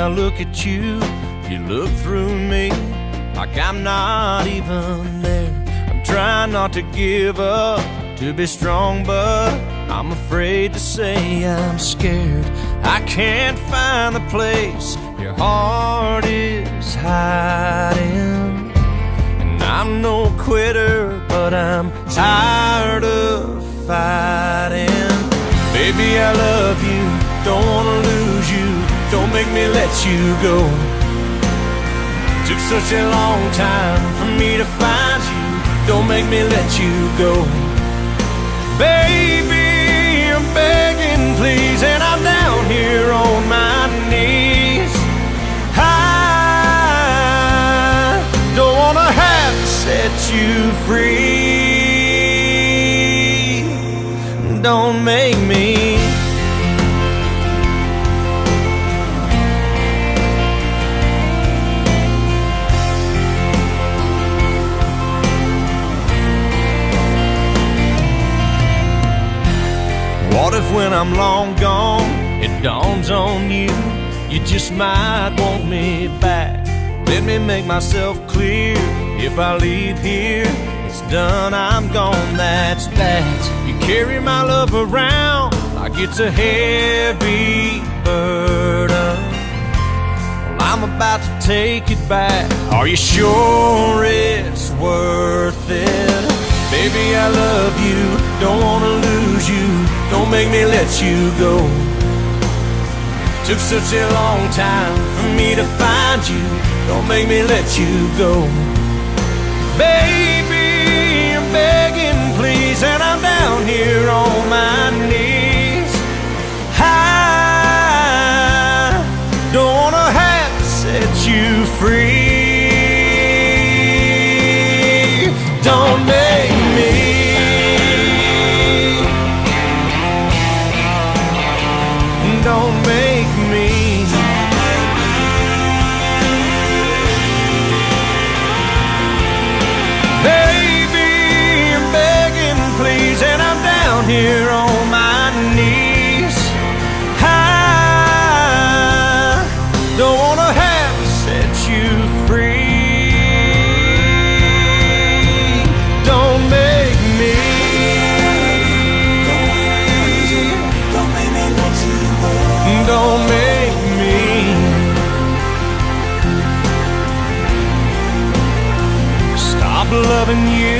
I look at you, you look through me like I'm not even there. I'm trying not to give up, to be strong, but I'm afraid to say I'm scared. I can't find the place your heart is hiding. And I'm no quitter, but I'm tired of fighting. Baby, I love you, don't wanna lose you, don't make me let you go. Took such a long time for me to find you, don't make me let you go. Baby, I'm begging please, and I'm down here on my knees. I don't wanna have to set you free. Don't make me. What if when I'm long gone, it dawns on you, you just might want me back? Let me make myself clear, if I leave here, it's done, I'm gone, that's that. You carry my love around like it's a heavy burden. Well, I'm about to take it back. Are you sure it's worth it? Baby, I love you, don't wanna lose you, don't make me let you go. Took such a long time for me to find you, don't make me let you go. Baby, I'm begging please, and I'm down here on my knees. I don't wanna have to set you free. Don't make me. Don't make me. Baby, I'm begging please, and I'm down here on my knees. I don't wanna have to set you free. Don't make me. Don't make me let you go. Don't make me. Stop loving you.